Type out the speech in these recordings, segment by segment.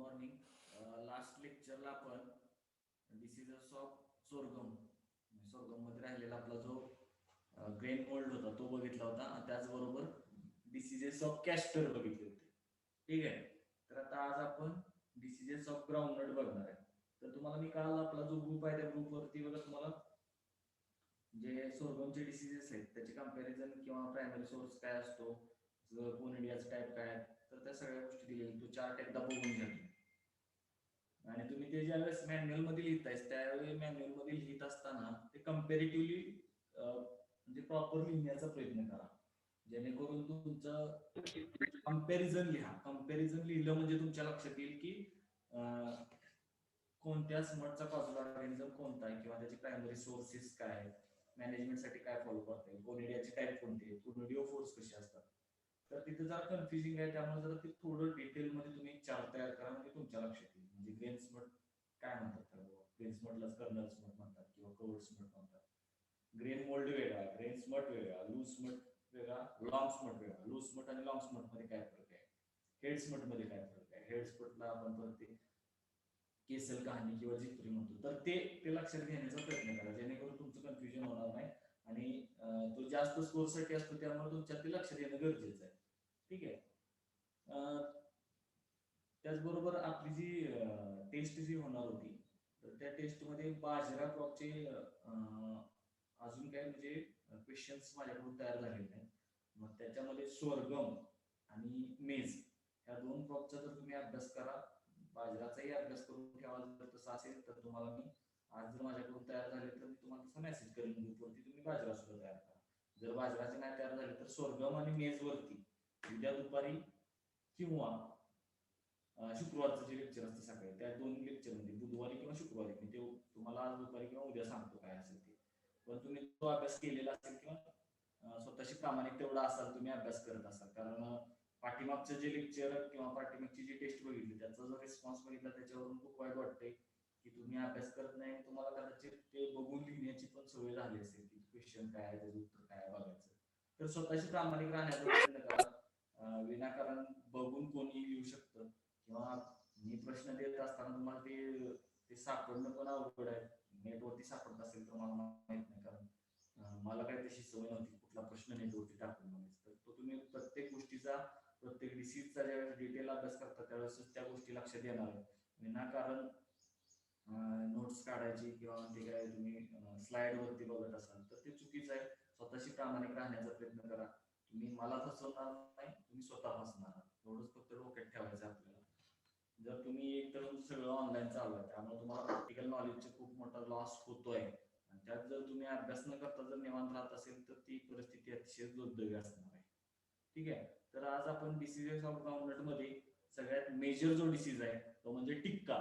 Morning. Last लेक्चरला आपण diseases of sorghum sorghum मध्ये राहिलेला आपला जो ग्रेन मोल्ड होता तो बघितला होता आणि त्याचबरोबर डिसीजेस ऑफ कॅस्टर बघितले होते. ठीक आहे. तर आता आज आपण डिसीजेस ऑफ ग्राउंडनट बघणार आहे. तर तुम्हाला मी काल आपला जो ग्रुप आहे त्या ग्रुपवरती बघा तुम्हाला जे सोरगमचे डिसीजेस आहेत त्याचे कंपॅरिझन किंवा प्रायमरी सोर्स काय असतो, कोनिडियाचा टाईप काय, तर त्या सगळ्या गोष्टी दिलेल्या. तो चार्ट एकदा बघून घ्या आणि तुम्ही ते ज्यावेळेस मॅन्युअल मध्ये लिहितायस त्यावेळी मॅन्युअल मध्ये लिहित असताना ते कम्पॅरेटिव्हली म्हणजे प्रॉपर लिहिण्याचा प्रयत्न करा, जेणेकरून तुमचं कंपॅरिझन लिहा. कंपॅरिझन लिहिलं म्हणजे तुमच्या लक्षात येईल की कोणत्या स्मटचा कॉजल ऑर्गॅनिझम कोणता आहे किंवा त्याचे प्रायमरी सोर्सेस काय आहेत, मॅनेजमेंटसाठी काय फॉलो करता येईल, कोनिडियाचे टाईप कोणते आहेत, कोनिडिओ फोर्स कसे असतात. तर तिथे जरा कन्फ्युजिंग आहे, त्यामुळे जरा ते थोडं डिटेलमध्ये तुम्ही एक चार्ट तयार करा म्हणजे तुमच्या लक्षात येईल. म्हणजे ग्रेन स्मट काय म्हणतात त्याला, ग्रेन स्मटलाच कर्नल स्मट म्हणतात किंवा कवर्ड स्मट म्हणतात. ग्रेन मोल्ड वेगळा, ग्रेन स्मट वेगळा, लूज स्मट वेगळा, लॉंग स्मट वेगळा. लूज स्मट आणि लॉंग स्मट मध्ये काय फरक आहे, हेड स्मट मध्ये काय फरक आहे. हेड स्मटला आपण परत केसल कहाणी किंवा जिप्री म्हणतो. तर ते लक्षात घेण्याचा प्रयत्न करा, जेणेकरून तुमचं कन्फ्युजन होणार नाही आणि तो जास्त स्कोरसाठी असतो त्यामुळे तुमच्या ते लक्षात येणं गरजेचं आहे. ठीक आहे. त्याचबरोबर आपली जी टेस्ट जी होणार होती तर त्या टेस्टमध्ये बाजरा क्रॉपचे अजून काय म्हणजे क्वेश्चन्स माझ्याकडून तयार झालेले नाही. मग त्याच्यामध्ये स्वर्गम आणि मेज ह्या दोन क्रॉपचा जर तुम्ही अभ्यास करा, बाजराचाही अभ्यास करून ठेवा. जर तसं असेल तर तुम्हाला मी आज जर माझ्याकडून तयार झाले तर मी तुम्हाला तसा मेसेज करेन ग्रुपवरती, तुम्ही बाजरा सुद्धा तयार करा. जर बाजराचे नाही तयार झाले तर स्वर्गम आणि मेज वरती उद्या दुपारी किंवा शुक्रवारचं जे लेक्चर असतं सकाळी त्या दोन लेक्चरमध्ये बुधवारी किंवा शुक्रवारी मी ते तुम्हाला आज दुपारी किंवा उद्या सांगतो काय असेल ते. पण तुम्ही तो अभ्यास केलेला असेल किंवा स्वतःशी प्रामाणिक तेवढा असाल, तुम्ही अभ्यास करत असाल. कारण पाठीमागचं जे लेक्चर किंवा पाठीमागची जी टेस्ट बघितली त्याचा जो रिस्पॉन्स बघितला त्याच्यावरून खूप वाईट वाटतंय की तुम्ही अभ्यास करत नाही. तुम्हाला कदाचित ते बघून लिहिण्याची पण सवय झाली असेल की क्वेश्चन काय आहे, त्याचं उत्तर काय बघायचं. तर स्वतःशी प्रामाणिक राहण्याचा प्रयत्न करा. विनाकारण बघून कोणी लिहू शकतं किंवा मी प्रश्न देत असताना तुम्हाला ते सापडणं पण अवघड आहे. नेटवरती सापडत असेल तर मला माहित नाही, कारण मला काही तशी सवय नव्हती कुठला प्रश्न नेटवरती टाकून बघायचा. तर तो तुम्ही प्रत्येक गोष्टीचा, प्रत्येक डिसीजचा ज्यावेळेस डिटेल अभ्यास करता त्यावेळेस त्या गोष्टी लक्षात येणार आहे. विनाकारण नोट्स काढायची किंवा ते काय तुम्ही स्लाइड वरती बघत असाल तर ते चुकीचं आहे. स्वतःशी प्रामाणिक राहण्याचा प्रयत्न करा. तुम्ही मला फसवणार नाही, तुम्ही स्वतः फसणार. एवढंच फक्त डोक्यात ठेवायचं आपल्याला. जर तुम्ही एक तर सगळं ऑनलाईन चालू आहे त्यामुळे तुम्हाला प्रॅक्टिकल नॉलेजचा खूप मोठा लॉस होतोय आणि त्यात जर तुम्ही अभ्यास न करता जर निवांत राहत असेल तर ती परिस्थिती अतिशय दुर्दैवी असणार आहे. ठीक आहे. तर आज आपण डिसीजेस ऑफ ग्राउंडनट मध्ये सगळ्यात मेजर जो डिसीज आहे तो म्हणजे टिक्का.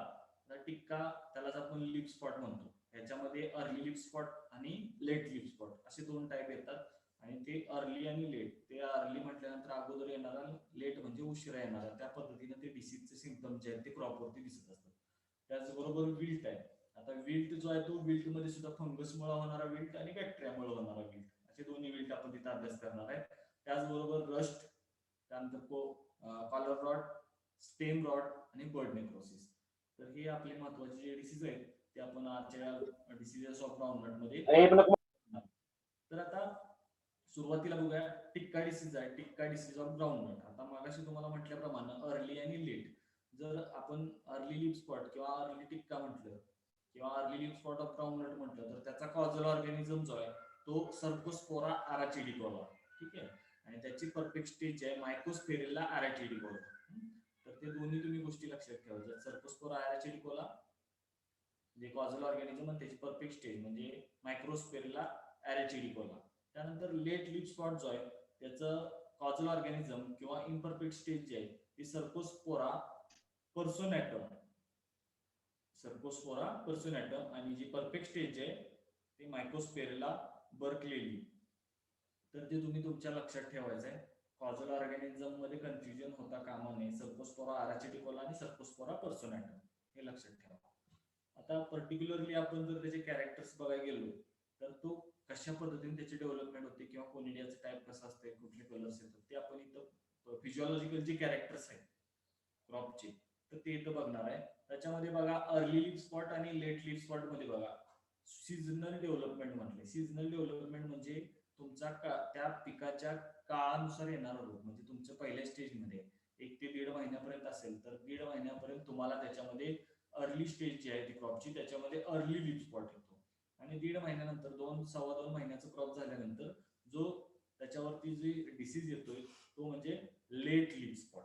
टिक्का त्यालाच आपण लिप स्पॉट म्हणतो. ह्याच्यामध्ये अर्ली लिप स्पॉट आणि लेट लिप स्पॉट असे दोन टाईप येतात आणि ते अर्ली आणि लेट. ते अर्ली म्हटल्यानंतर अगोदर येणारा, लेट म्हणजे उशिरा येणारा, त्या पद्धतीने ते डिसीजचे सिम्पटम जे आहेत ते क्रॉपवरती दिसत असतात. त्याचबरोबर विल्ट आहे. आता विल्ट जो आहे तो विल्ट मध्ये सुद्धा फंगसमुळे होणारा विल्ट आणि बॅक्टेरियामुळे होणारा विल्ट असे दोन्ही विल्ट आपण तिथे अभ्यास करणार आहे. त्याचबरोबर रस्ट, त्यानंतर कॉलर रॉट, स्टेम रॉट आणि बर्ड नेक्रोसिस. तर हे आपले महत्वाचे जे डिसीज आहेत ते आपण आजच्या डिसीजेस ऑफ ग्राउंडनट मध्ये. तर आता सुरुवातीला बघूया टिक्का डिसीज आहे. टिक्का डिसीज ऑफ ग्राउंडनट. आता मागाशी तुम्हाला म्हटल्याप्रमाणे अर्ली आणि लेट. जर आपण अर्ली लिप स्पॉट किंवा अर्ली टिक्का म्हटलं किंवा early leaf spot of groundnut म्हटलं तर त्याचा कॉजल ऑर्गॅनिझम जो आहे तो सर्कोस्पोरा अराचिडिकोला. ठीक आहे. आणि त्याची परफेक्ट स्टेज आहे मायकोस्फेरिला अराचिडिकोला. तर ते दोन्ही तुम्ही गोष्टी लक्षात ठेवायच्या. सर्कोस्पोरा अराचिडिकोला जे कॉजल ऑर्गॅनिझम आणि त्याची परफेक्ट स्टेज म्हणजे मायक्रोस्फेरिला अराचिडिकोला. त्यानंतर लेट लिप स्पॉट जो आहे त्याचं कॉजल ऑर्गॅनिझम किंवा इम्परफेक्ट स्टेज जे आहे ती सर्कोस्पोरा पर्सोनॅटम. सर्कोस्पोरा पर्सोनॅटम आणि जी परफेक्ट स्टेज आहे ती मायक्रोस्फेरिला बर्कलेली. तर ते तुम्ही तुमच्या लक्षात ठेवायचं आहे. कॉजल ऑर्गॅनिझम मध्ये कन्फ्युजन होता कामा नये. सर्कोस्पोरा अराचिडिकोला आणि सर्कोस्पोरा पर्सोनॅटम हे लक्षात ठेवा. आता पर्टिक्युलरली आपण जर त्याचे कॅरेक्टर्स बघायला गेलो तर तो कशा पद्धतीने त्याची डेव्हलपमेंट होते किंवा कोनिडियाचं टाईप कसं असते, कुठले कलर्स येतात ते आपण इथं फिजिओलॉजिकल जे कॅरेक्टर्स आहेत क्रॉपचे तर ते इथं बघणार आहे. त्याच्यामध्ये बघा अर्ली लीफ स्पॉट आणि लेट लीफ स्पॉट मध्ये बघा सीझनल डेव्हलपमेंट म्हटले. सीझनल डेव्हलपमेंट म्हणजे तुमचा त्या पिकाच्या काळानुसार येणारा रोग. म्हणजे तुमच्या पहिल्या स्टेजमध्ये 1 ते 1.5 महिन्यापर्यंत असेल तर 1.5 महिन्यापर्यंत तुम्हाला त्याच्यामध्ये अर्ली स्टेज जी आहे ती क्रॉपची त्याच्यामध्ये अर्ली लीफ स्पॉट येतो. आणि 1.5 महिन्यानंतर 2 सव्वा 2 महिन्याचं क्रॉप झाल्यानंतर जो त्याच्यावरती जी डिसीज येतोय तो म्हणजे लेट लीफ स्पॉट.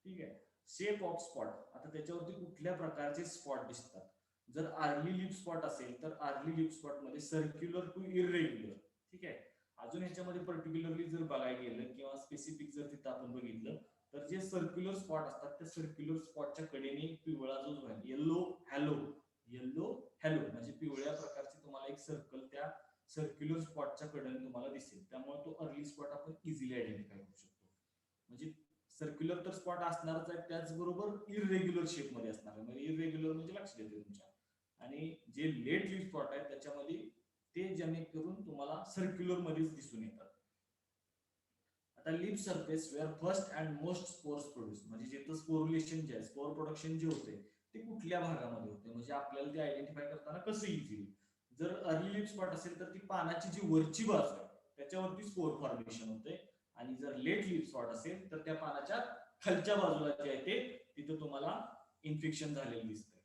ठीक आहे. शेप ऑफ स्पॉट, आता त्याच्यावरती कुठल्या प्रकारचे स्पॉट दिसतात. जर अर्ली लीफ स्पॉट असेल तर अर्ली लीफ स्पॉट मध्ये सर्क्युलर टू इरेग्युलर. ठीक आहे. अजून याच्यामध्ये पर्टिक्युलरली जर बघायला गेलं किंवा स्पेसिफिक जर तिथं आपण बघितलं तर जे सर्क्युलर स्पॉट असतात त्या सर्क्युलर स्पॉटच्या कडेने पिवळा जो आहे येलो हॅलो म्हणजे पिवळ्या प्रकारचे तुम्हाला एक सर्कल त्या सर्क्युलर स्पॉटच्या कडेने तुम्हाला दिसेल. त्यामुळे तो अर्ली स्पॉट आपण इझिली आयडेंटिफाय करू शकतो. म्हणजे सर्क्युलर तर स्पॉट असणारच आहे, त्याचबरोबर इरेग्युलर शेपमध्ये असणार आहे. म्हणजे इरेग्युलर म्हणजे लक्षात येते तुमच्या. आणि जे लेट लीफ स्पॉट आहे त्याच्यामध्ये ते जेणेकरून तुम्हाला सर्क्युलर मध्येच दिसून येतात. आता leaf surface where first and most spores produce, म्हणजे जिथं स्पोरुलेशन जे आहे स्पोर प्रोडक्शन जे होते ते कुठल्या भागामध्ये होते म्हणजे आपल्याला ते आयडेंटिफाय करताना कसं इझी. जर अर्ली लीफ स्पॉट असेल तर ती पानाची जी वरची बाजू आहे त्याच्यावरती स्पोर फॉर्मेशन होते. आणि जर लेट लीफ स्पॉट असेल तर त्या पानाच्या खालच्या बाजूला जे आहे ते तिथं तुम्हाला इन्फेक्शन झालेलं दिसतंय.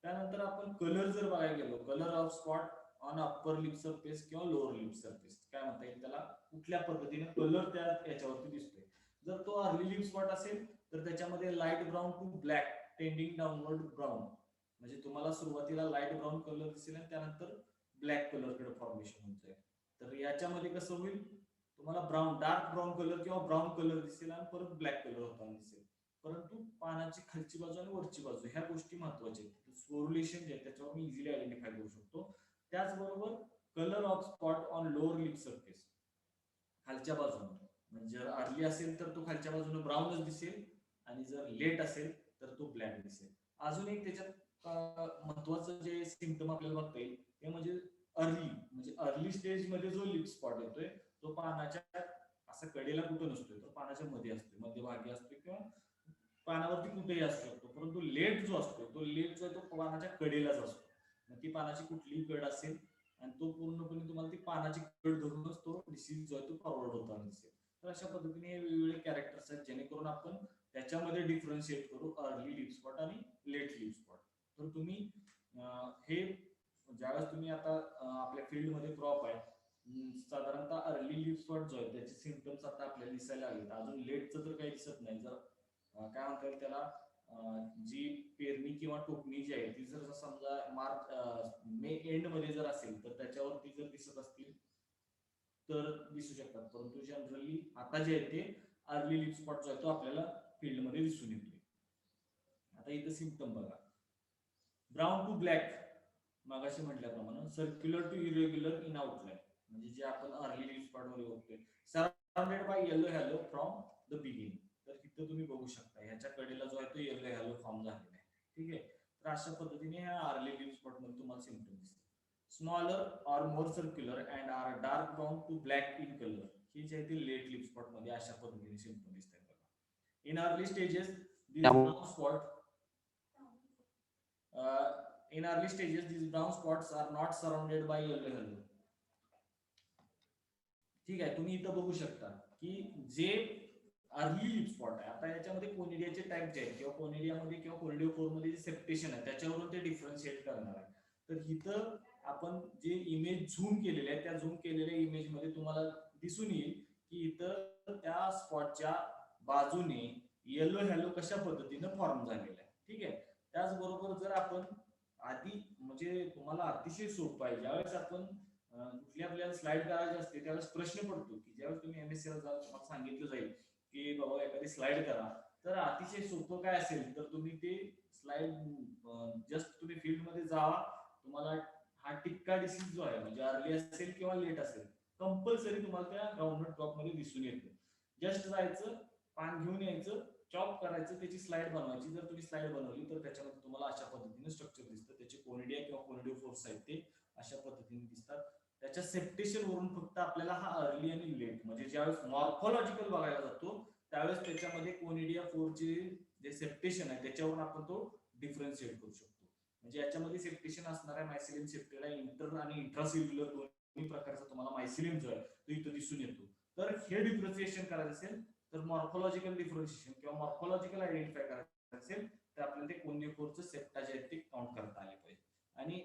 त्यानंतर आपण कलर जर बघायला गेलो, colour of spot on upper lip surface किंवा लोअर लिप सरफेस काय म्हणता येईल त्याला, कुठल्या पद्धतीने कलर त्या याच्यावरती दिसतोय. जर तो अर्ली लिप स्पॉट असेल तर त्याच्यामध्ये light brown to black tending downward brown, म्हणजे तुम्हाला सुरुवातीला लाईट ब्राऊन कलर दिसेल आणि त्यानंतर ब्लॅक कलरकडे फॉर्मेशन होत जाईल. तर याच्यामध्ये कसं होईल, तुम्हाला ब्राऊन डार्क ब्राऊन कलर किंवा ब्राऊन कलर दिसेल आणि परत ब्लॅक कलर होताना दिसेल. परंतु पानाची खालची बाजू आणि वरची बाजू ह्या गोष्टी महत्वाच्या आहेत. स्पोरुलेशन जे आहे त्याच्यावर मी इझिली आयडेंटिफाय करू शकतो. त्याचबरोबर colour of spot on lower lip surface, खालच्या बाजूने, म्हणजे जर अर्ली असेल तर तो खालच्या बाजूने ब्राऊनच दिसेल आणि जर लेट असेल तर तो ब्लॅक दिसेल. अजून एक त्याच्यात महत्वाचं जे सिम्पटम आपल्याला बघता येईल ते म्हणजे अर्ली, म्हणजे अर्ली स्टेज मध्ये जो लिप स्पॉट येतोय तो पानाच्या असं कडेला कुठं नसतोय, तो पानाच्या मध्ये असतोय, मध्यभागी असतोय किंवा पानावरती कुठेही असू शकतो. परंतु लेट जो असतो तो लेट जो आहे तो पानाच्या कडेलाच असतो. मग ती पानाची कुठलीही कड असेल आणि तो पूर्णपणे तुम्हाला ती पानाची कड धरूनच तो डिसीज जो आहे तो फॉरवर्ड होताना दिसेल. तर अशा पद्धतीने हे वेगवेगळे कॅरेक्टर्स आहेत जेणेकरून आपण त्याच्यामध्ये डिफरन्शिएट करू अर्ली लिप स्पॉट आणि लेट लिप स्पॉट. तर तुम्ही हे ज्यावेळेस तुम्ही आता आपल्या फील्डमध्ये क्रॉप आहे साधारणतः अर्ली लिप स्पॉट जो आहे त्याचे सिम्पटम्स आता आपल्याला दिसायला लागले. अजून लेटचं तर काही दिसत नाही. जर काय म्हणता येईल त्याला, जी पेरणी किंवा टोकणी जी आहे ती जर समजा मार्च मे एंड मध्ये जर असेल तर त्याच्यावरती जर दिसत असतील तर दिसू शकतात. परंतु जनरली आता जे आहे ते अर्ली लिप स्पॉट जो आहे तो आपल्याला फील्डमध्ये दिसून येतोय. आता इथं सिम्पटम बघा, ब्राऊन टू ब्लॅक मागाशी म्हटल्याप्रमाणे, circular to irregular in outline, म्हणजे जे आपण अर्ली लिप स्पॉट मध्ये बघतोय, surrounded by yellow halo from the beginning. तर इथं तुम्ही बघू शकता ह्याच्या कडेला जो आहे तो येलो हॅलो फॉर्म झालेला आहे. ठीक आहे. तर अशा पद्धतीने ह्या अर्ली लिप स्पॉट मध्ये तुम्हाला सिम्पटम दिसतात. Smaller or more circular and are dark brown to black in colour, ही जी आहे ती लेट लिप स्पॉट मध्ये अशा पद्धतीने सिम्पटम दिसतात. In early stages this brown spot in early stages these brown spots are not surrounded by yellow halo. ठीक आहे. तुम्ही इथं बघू शकता की जे अर्ली लिप स्पॉट आहे, आता याच्यामध्ये कोनिडियाचे टाइप जे आहेत किंवा कोनिडियामध्ये किंवा कोनिडिओफोर मध्ये जे सेप्टेशन आहे त्याच्यावरून ते डिफरन्शिएट करणार आहे. तर इथं आपण जे इमेज झूम केलेले आहे त्या झूम केलेल्या इमेज मध्ये तुम्हाला दिसून येईल की इथं त्या स्पॉटच्या बाजूने येलो हॅलो कशा पद्धतीने फॉर्म झालेला आहे. ठीक आहे. त्याचबरोबर जर आपण आधी, म्हणजे तुम्हाला अतिशय सोपं आहे, ज्यावेळेस आपण कुठली आपल्याला स्लाइड करायची असते त्यावेळेस प्रश्न पडतो की ज्यावेळेस तुम्ही एमएससी ला जाल तुम्हाला सांगितलं जाईल की बाबा एखादी स्लाइड करा, तर अतिशय सोपं काय असेल तर तुम्ही ते स्लाइड जस्ट तुम्ही फील्ड मध्ये जावा, तुम्हाला हा टिक्का डिसीज जो आहे म्हणजे अर्ली असेल किंवा लेट असेल कंपल्सरी तुम्हाला त्या ग्राउंडनट क्रॉप मध्ये दिसून येतो. जस्ट जायचं, पान घेऊन यायचं, चॉप करायचं, त्याची स्लाइड बनवायची. जर तुम्ही स्लाइड बनवली तर त्याच्यामध्ये तुम्हाला अशा पद्धतीने स्ट्रक्चर दिसतं. त्याचे कोनिडिया किंवा कोनिडिओफोर्स आहेत ते अशा पद्धतीने दिसतात. त्याच्या सेप्टेशन वरून फक्त आपल्याला हा अर्ली आणि लेट, म्हणजे ज्यावेळेस मॉर्फॉलॉजिकल बघायला जातो त्यावेळेस त्याच्यामध्ये कोनिडिया फोरचे जे सेप्टेशन आहे त्याच्यावरून आपण तो डिफरन्शिएट करू शकतो. म्हणजे याच्यामध्ये सेप्टेशन असणार आहे मायसिलियम सेप्टेड आहे, इंटर आणि इंट्रासेल्युलर दोन्ही प्रकारचा तुम्हाला मायसिलियम जो आहे तो इथं दिसून येतो. तर हे डिफरन्शिएशन करायचं असेल तर मॉर्फोलॉजिकल डिफरन्शिएशन किंवा मॉर्फोलॉजिकल आयडेंटिफाय करायचं असेल तर आपल्याला ते कोनिफोरचं सेप्टा जे आहेत ते काउंट करता आले पाहिजे. आणि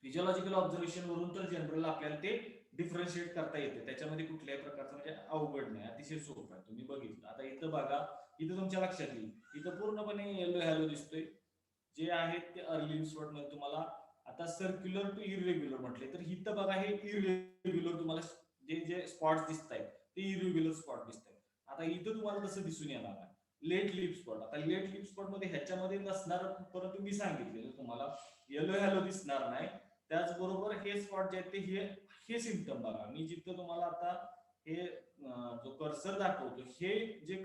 फिजिओलॉजिकल ऑब्झर्वेशन वरून तर जनरल आपल्याला ते डिफरन्शिएट करता येते, त्याच्यामध्ये कुठल्याही प्रकारचं म्हणजे अवघड नाही, अतिशय सोपं आहे. तुम्ही बघितलं आता इथं बघा, इथं तुमच्या लक्षात येईल इथं पूर्णपणे येलो हॅलो दिसतोय, जे आहेत ते अर्ली स्पॉट मध्ये तुम्हाला आता सर्क्युलर टू इरेग्युलर म्हटले तर इथं बघा हे इरेग्युलर तुम्हाला जे जे स्पॉट दिसत आहेत ते इरेग्युलर स्पॉट दिसत आहेत. आता इथं तुम्हाला तसं दिसून येणार आहे लेट लिप स्पॉट. आता लेट लिप स्पॉट मध्ये ह्याच्यामध्ये नसणार, परंतु मी सांगितलेलं तुम्हाला येलो हॅलो दिसणार नाही. त्याचबरोबर हे स्पॉट जे आहेत ते हे सिम्पटम बघा, मी जिथं तुम्हाला आता हे जो कर्सर दाखवतो हे जे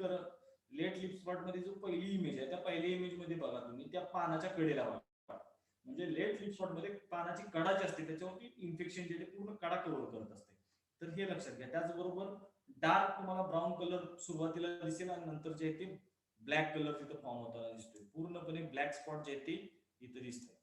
लेट लिप स्पॉट मध्ये जो पहिली इमेज आहे त्या पहिल्या इमेज मध्ये बघा तुम्ही त्या पानाच्या कडेला बघा, म्हणजे लेट लिप स्पॉट मध्ये पानाची कडा जी असते त्याच्यावरती इन्फेक्शन जे पूर्ण कडा कव्हर करत असते, तर हे लक्षात घ्या. त्याचबरोबर डार्क तुम्हाला ब्राऊन कलर सुरुवातीला दिसेल आणि नंतर जे आहे ते ब्लॅक कलर तिथं फॉर्म होताना दिसतोय, पूर्णपणे ब्लॅक स्पॉट जे आहे ते इथं दिसतंय.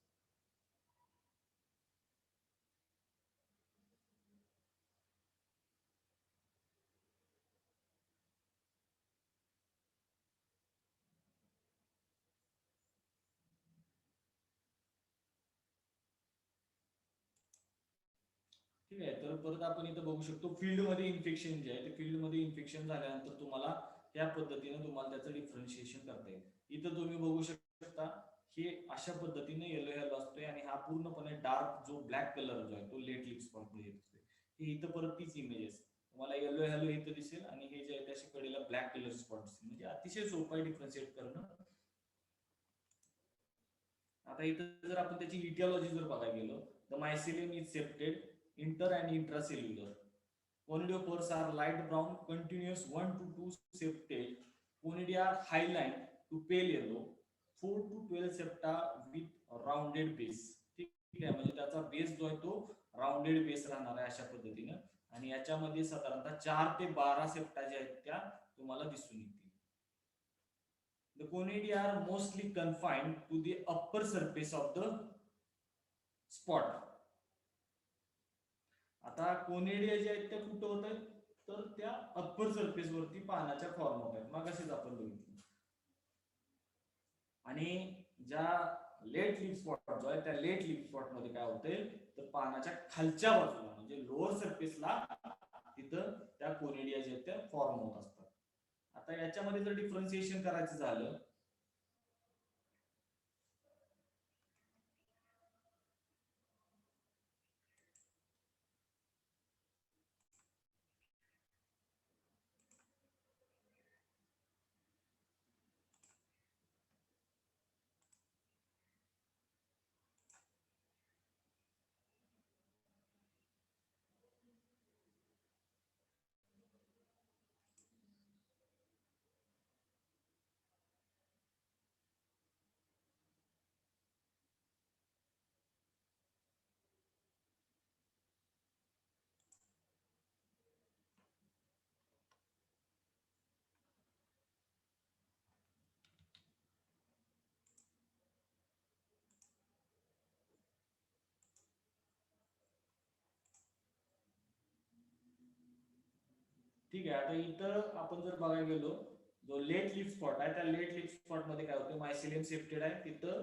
ठीक आहे. तर परत आपण इथं बघू शकतो फील्डमध्ये इन्फेक्शन जे आहे ते फील्डमध्ये इन्फेक्शन झाल्यानंतर तुम्हाला त्या पद्धतीने तुम्हाला त्याचं डिफरन्शिएशन करता येईल. इथं तुम्ही बघू शकता हे अशा पद्धतीने येलो येलो असतोय आणि हा पूर्णपणे डार्क जो ब्लॅक कलर जो आहे तो लेट लिप स्पॉट मध्ये दिसतोय. हे इथं परत तीच इमेजेस तुम्हाला येलो येलो इथं दिसेल आणि हे जे आहे त्याच्या कडेला ब्लॅक कलर स्पॉट दिसेल. म्हणजे अतिशय सोपं आहे डिफरन्शिएट करणं. आता इथं जर आपण त्याची इटिओलॉजी जर बघायला गेलो तर mycelium is septate inter and intracellular. Conidiophores are light brown, continuous 1 to 2 septate. Conidia are highline to pale yellow, 4 to 12 septa with rounded base. ठीक आहे, म्हणजे त्याचा बेस जो आहे तो राउंडेड बेस राहणार आहे अशा पद्धतीनं. आणि याच्यामध्ये साधारणतः 4 ते 12 सेप्टा ज्या आहेत त्या तुम्हाला दिसून येतील. The conidia are mostly confined to the upper surface of the spot. आता कोनेडिया जे आहेत त्या कुठं होत आहेत तर त्या अप्पर सरफेस वरती पानाच्या फॉर्म होत आहेत, मग असेच आपण बघितलं. आणि ज्या लेट लिप स्पॉट जो आहे त्या लेट लिप स्पॉट मध्ये काय होतंय तर पानाच्या खालच्या बाजूला म्हणजे लोअर सरफेसला तिथं त्या कोनेडिया जे आहेत त्या फॉर्म होत असतात. आता याच्यामध्ये जर डिफरन्शिएशन करायचं झालं ठीक आहे. आता इथं आपण जर बघायला गेलो जो लेट लिप स्पॉट आहे त्या लेट लिप स्पॉट मध्ये काय होतं मायसिलियम सेप्टेड आहे, तिथं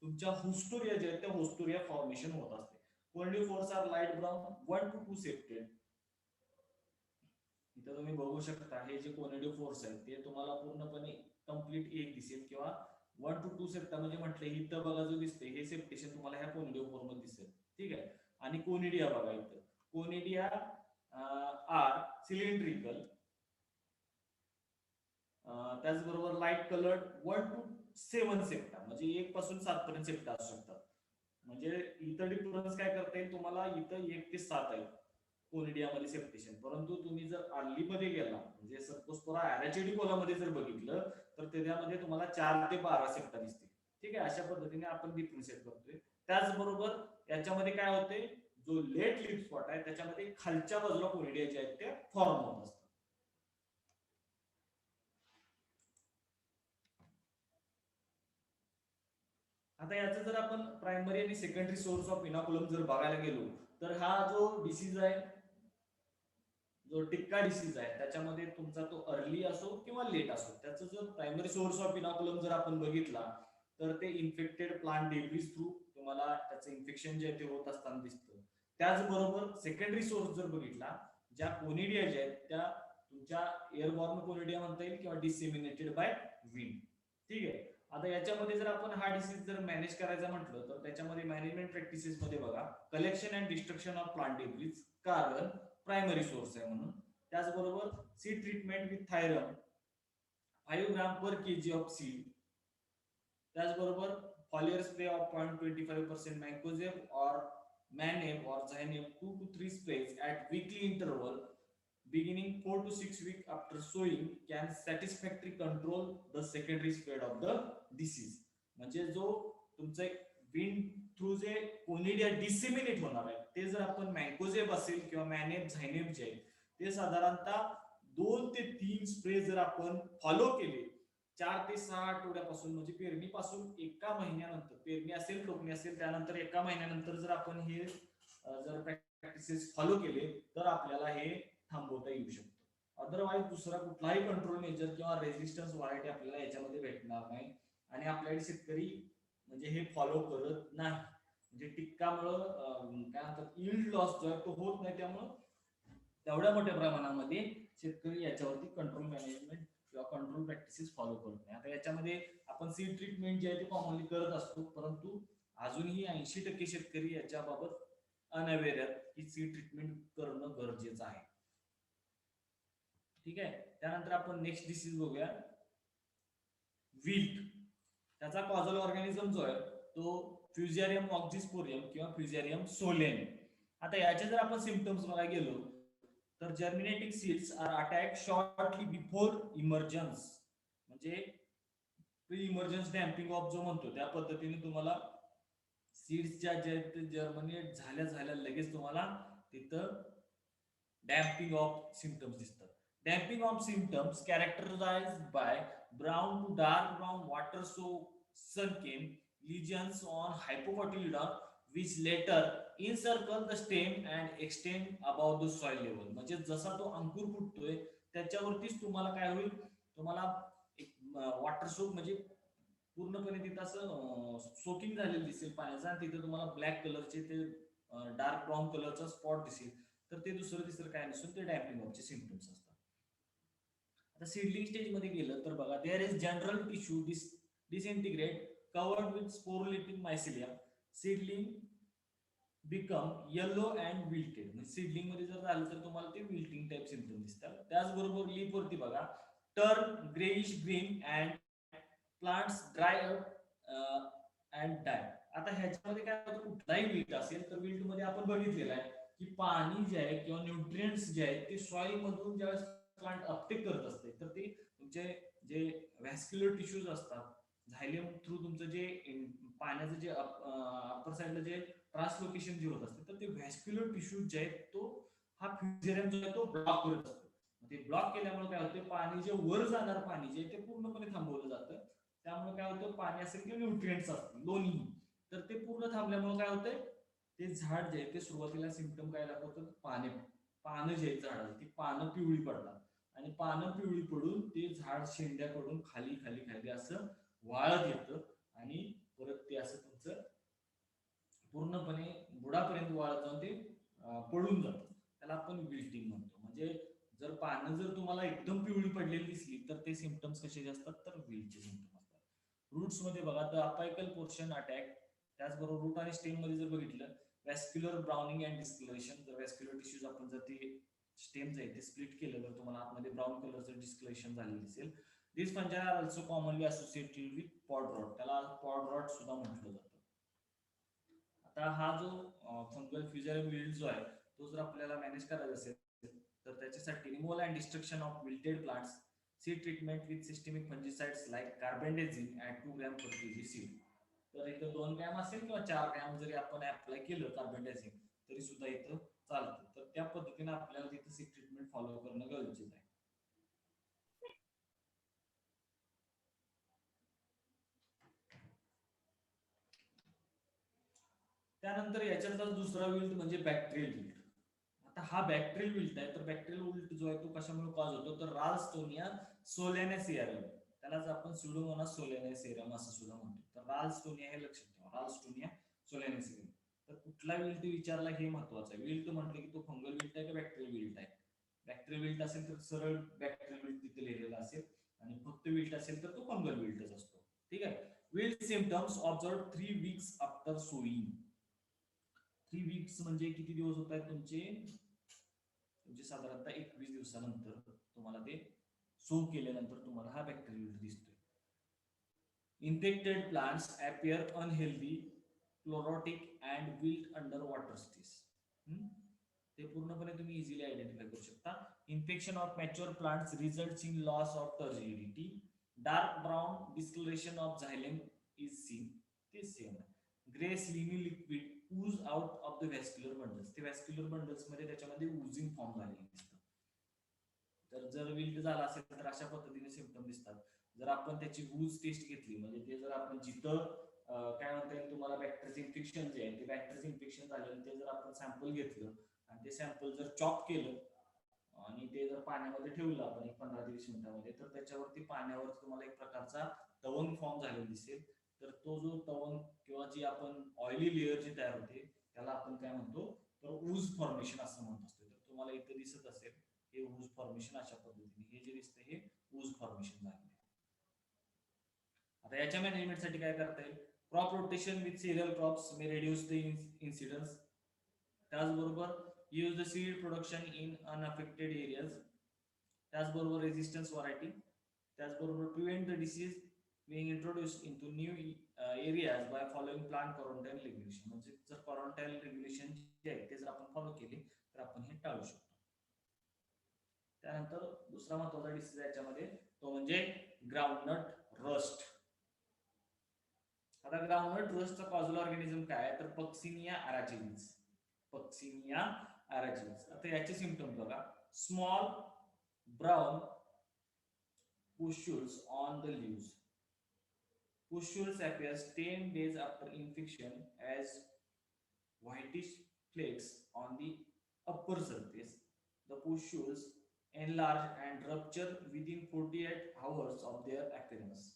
तुमच्या होस्टोरिया जे आहे त्या होस्टोरिया फॉर्मेशन होत असते. Conidiophores are light brown 1 to 2 septate. इथं तुम्ही बघू शकता हे जे कोनिडिओफोर्स आहेत ते तुम्हाला पूर्णपणे कंप्लीट एक दिसेल किंवा 1 to 2 सेप्टा म्हणजे म्हटलं इथं बघा जो दिसते हे सेप्टेशन तुम्हाला ह्या कोनिडिओफोर मध्ये दिसेल. ठीक आहे. आणि कोनिडिया बघा इथं कोनिडिया आर सिलेंड्रिकल, त्याचबरोबर लाईट कलर्ड 1 to 7 सेप्टा म्हणजे 1 पासून 7 पर्यंत सेप्टा असू शकतात. म्हणजे इथं डिफरन्स काय करता येईल तुम्हाला, इथं 1 ते 7 आहे कोनिडियामध्ये सेप्टेशन, परंतु तुम्ही जर अर्लीमध्ये गेला म्हणजे सपोज थोडा ॲरेचिडिकोलामध्ये जर बघितलं तर त्याच्यामध्ये तुम्हाला 4 ते 12 सेप्टा दिसतील. ठीक आहे, अशा पद्धतीने आपण डिफरन्शिएट करतोय. त्याचबरोबर याच्यामध्ये काय होते जो लेट लिप स्पॉट आहे त्याच्यामध्ये खालच्या बाजूला कोनिडिया जे आहेत ते फॉर्म होत असतात. आता याचं जर आपण प्रायमरी आणि सेकंडरी सोर्स ऑफ इनॉक्युलम जर बघायला गेलो तर हा जो डिसीज आहे, जो टिक्का डिसीज आहे, त्याच्यामध्ये तुमचा तो अर्ली असो किंवा लेट असो, त्याचं जर प्रायमरी सोर्स ऑफ इनॉक्युलम जर आपण बघितला तर ते इन्फेक्टेड प्लांट डेब्रिज थ्रू तुम्हाला त्याचं इन्फेक्शन जे ते होत असताना दिसतं. त्याचबरोबर सेकंडरी सोर्स जर बघितला, ज्या कोनिडिया ज्या आहेत त्या तुमच्या एअरबॉर्न कोनिडिया म्हणता येईल किंवा डिसेमिनेटेड बाय विंड. ठीक आहे. आता याच्यामध्ये जर आपण हा डिसीज जर मॅनेज करायचा म्हटलं तर त्याच्यामध्ये मॅनेजमेंट प्रॅक्टिसेस मध्ये बघा, collection and destruction of plant debris, कारण प्रायमरी सोर्स आहे म्हणून. त्याचबरोबर seed treatment with thiram 5 gram per KG of seed. त्याचबरोबर फॉलियर स्प्रे ऑफ 0.25% मॅन्कोझेब और मॅनेब और झायनेब 2 to 3 sprays at weekly interval beginning 4 to 6 weeks after sowing can satisfactorily control the secondary spread of the disease. म्हणजे जो तुमचा wind through जे conidia disseminate होणार आहे ते जर आपण मॅन्कोझेब असेल किंवा मॅनेब झायनेब जे आहे ते साधारणतः 2 ते 3 स्प्रे जर आपण फॉलो केले 4 ते 6 आठवड्यापासून, म्हणजे पेरणीपासून एका महिन्यानंतर, पेरणी असेल टोकणी असेल त्यानंतर एका महिन्यानंतर जर आपण हे जर प्रॅक्टिसेस फॉलो केले तर आपल्याला हे थांबवता येऊ शकतो. अदरवाईज दुसरा कुठलाही कंट्रोल मेजर किंवा रेझिस्टन्स व्हरायटी आपल्याला याच्यामध्ये भेटणार नाही आणि आपल्याकडे शेतकरी म्हणजे हे फॉलो करत नाही. म्हणजे टिक्कामुळं काय म्हणतात यील्ड लॉस जो आहे तो होत नाही, त्यामुळं तेवढ्या मोठ्या प्रमाणामध्ये शेतकरी याच्यावरती कंट्रोल मॅनेजमेंट किंवा कंट्रोल प्रॅक्टिसेस फॉलो करत नाही. आता याच्यामध्ये आपण सीड ट्रीटमेंट जे आहे ते कॉमनली करत असतो, परंतु अजूनही 80% शेतकरी याच्याबाबत अनअवेअर आहेत की सीड ट्रीटमेंट करणं गरजेचं आहे. ठीक आहे. त्यानंतर आपण नेक्स्ट डिसीज बघूया, विल्ट. त्याचा कॉझल ऑर्गॅनिझम जो आहे तो फ्युझारियम ऑक्झिस्पोरियम किंवा फ्युझारियम सोलेन. आता याचे जर आपण सिम्पटम्स बघायला गेलो तर germinating seeds are attacked shortly before emergence, म्हणजे प्री इमर्जन्स डॅम्पिंग ऑफ जो म्हणतो त्या पद्धतीने तुम्हाला सीड्सच्या जे जर्मिनेट झाल्या लगेच तुम्हाला तिथं डॅम्पिंग ऑफ सिम्पटम्स दिसतात. Damping off symptoms characterised by brown to dark brown water sunken lesions on hypocotyledon which later encircle the stem and extend above the soil level. म्हणजे जसा तो अंकुर फुटतोय त्याच्यावरतीच तुम्हाला काय होईल, तुम्हाला एक वॉटर सोक म्हणजे पूर्णपणे तिथं असं सोकिंग झालेलं दिसेल पाण्याचा आणि तिथे तुम्हाला ब्लॅक कलरचे ते डार्क ब्राऊन कलरचा स्पॉट दिसेल. तर ते दुसरं काय नसून ते डॅम्पिंग ऑफचे सिम्पटम्स असतात. आता सीडलिंग स्टेज मध्ये गेलं तर बघा, there is general tissue disintegrate covered with sporulating mycelium. Seedling become yellow and wilted. म्हणजे सीडलिंग मध्ये जर झालं तर तुम्हाला ते विल्टिंग टाइप सिम्पटम दिसतात. त्याचबरोबर लीफ वरती बघा, turn greyish green and plants dry up and die. आता ह्याच्यामध्ये काय होतं, कुठलाही विल्ट असेल तर विल्ट मध्ये आपण बघितलेलं आहे की पाणी जे आहे किंवा न्यूट्रिएंट्स जे आहेत ते सॉइल मधून ज्यावेळेस प्लांट अपटेक करत असते तर ते तुमचे जे व्हॅस्क्युलर टिश्यूज असतात, झायलियम थ्रू तुमचं जे पाण्याचं जे अप्पर साईडला जे ट्रान्सलोकेशन जे होत असते तर ते व्हॅस्क्युलर टिश्यूज जे आहेत तो हा फ्युझेरियम जो आहे तो ब्लॉक करत असतो. ते ब्लॉक केल्यामुळे काय होते, पाणी जे वर जाणार पाणी जे ते पूर्णपणे थांबवलं जातं. त्यामुळे काय होतं, पाणी असेल किंवा न्यूट्रिएंट्स असतील दोन्ही, तर ते पूर्ण थांबल्यामुळे काय होतंय, ते झाड जे आहे ते सुरुवातीला सिम्पटम काय दाखवतं, पानं जे आहेत झाडाची ती पानं पिवळी पडतात आणि पानं पिवळी पडून ते झाड शेंड्याकडून खाली खाली खाली असं वाळत येतं आणि परत ते असं तुमचं पूर्णपणे बुडापर्यंत वाळत जाऊन ते पडून जातं. त्याला आपण विल्टिंग म्हणतो. म्हणजे जर पानं जर तुम्हाला एकदम पिवळी पडलेली दिसली तर ते सिम्पटम्स कसे असतात, तर विल्टचे सिम्पटम असतात. रूट्स मध्ये बघा, तर अपायकल पोर्शन अटॅक. त्याचबरोबर रूट आणि स्टेम मध्ये जर बघितलं, व्हॅस्क्युलर ब्राउनिंग अँड डिस्कलरेशन. जर व्हॅस्क्युलर टिश्यूज आपण जर ते स्टेम जे आहे ते स्प्लिट केलं तर तुम्हाला आतमध्ये ब्राऊन कलरचं डिस्कलरेशन झालेलं दिसेल. This fungi are also commonly associated with pod rot. त्याला पॉड रॉट सुद्धा म्हटलं जातं. आता हा जो फंगल फ्युझारियम विल्ट जो आहे तो जर आपल्याला मॅनेज करायचा असेल तर त्याच्यासाठी removal and destruction of wilted plants, seed treatment with systemic fungicides like carbendazim at 2 gram per kg seed. तर इथं 2 ग्रॅम असेल किंवा 4 ग्रॅम जरी आपण अप्लाय केलं कार्बेंडेझिम तरी सुद्धा इथं चालतं. तर त्या पद्धतीने आपल्याला तिथं सीड ट्रीटमेंट फॉलो करणं गरजेचं आहे. त्यानंतर याच्यातला दुसरा विल्ट म्हणजे बॅक्टेरियल विल्ट. आता हा बॅक्टेरियल विल्ट आहे, तर बॅक्टेरियल विल्ट जो आहे तो कशामुळे कॉज होतो, तर राल्स्टोनिया सोलॅनेसियरम, त्यालाच आपण स्युडोमोनास सोलॅनेसियरम असं सुद्धा म्हणतो. तर राल्स्टोनिया हे लक्षात ठेवा, राल्स्टोनिया सोलॅनेसियरम. तर कुठला विल्ट विचारला हे महत्वाचं आहे. विल्ट म्हटलं की तो फंगल विल्ट आहे का बॅक्टेरियल विल्ट आहे. बॅक्टेरियल विल्ट असेल तर सरळ बॅक्टेरियल विल्ट तिथे लिहिलेला असेल, आणि फक्त विल्ट असेल तर तो फंगल विल्टच असतो. ठीक आहे. Wilt symptoms observe 3 weeks after sowing. 3 weeks म्हणजे किती दिवस होत आहेत तुमचे, साधारणतः 21 दिवसानंतर तुम्हाला ते सो केल्यानंतर तुम्हाला हा बॅक्टेरियल दिसतोय. Infected plants appear unhealthy, chlorotic and wilt under water stress. ते पूर्णपणे तुम्ही इझिली आयडेंटिफाय करू शकता. Infection of mature plants results in loss of turgidity. Dark brown discolouration of xylem is seen. ते same. Grey slimy liquid ooze out of the vascular bundles. ते vascular bundles मध्ये त्याच्यामध्ये ओझिंग form झालेले दिसतं. तर जर विल्ट झाला असेल तर अशा पद्धतीने सिम्पटम दिसतात. जर आपण त्याची वूज टेस्ट घेतली, म्हणजे ते जर आपण जिथं काय म्हणता येईल तुम्हाला बॅक्टेरियाचं इन्फेक्शन जे आहे ते बॅक्टेरियाचं इन्फेक्शन झालेलं ते जर आपण सॅम्पल घेतलं आणि ते सॅम्पल जर चॉप केलं आणि ते जर पाण्यामध्ये ठेवलं आपण 15 ते 20 मिनिटांमध्ये, तर त्याच्यावरती पाण्यावर तुम्हाला एक प्रकारचा तवंग फॉर्म झालेला दिसेल. तर तो जो तवंग किंवा जी आपण ऑइली लेअर जी तयार होते त्याला आपण काय म्हणतो, तर ऊज फॉर्मेशन असं म्हणत असतो. तर तुम्हाला इथे दिसत असेल हे ऊज फॉर्मेशन अशा पद्धतीने हे जे दिसतं हे ऊज फॉर्मेशन झालेलं आहे. आता याच्या मॅनेजमेंटसाठी काय करता येईल, crop rotation with cereal crops may reduce the incidence. त्याचबरोबर use the seed production in unaffected areas. त्याचबरोबर रेजिस्टन्स व्हरायटी. त्याचबरोबर prevent the disease being introduced into new areas by following plant quarantine regulation. म्हणजे जर quarantine regulation जे आहे ते जर आपण फॉलो केले तर आपण हे टाळू शकतो. त्यानंतर दुसरा महत्वाचा डिसीज आहे याच्यामध्ये तो म्हणजे ग्राउंडनट रस्ट. आता ग्राउंडनट रस्टचा कॉझल ऑर्गॅनिझम काय आहे, तर पक्सिनिया अराचिलिस. पक्सिनिया अराचिलिस. आता याचे सिम्पटम बघा, small brown pustules on the leaves. Pustules appears 10 days after infection as whitish flakes on the upper surface. The pustules enlarge and rupture within 48 hours of their appearance.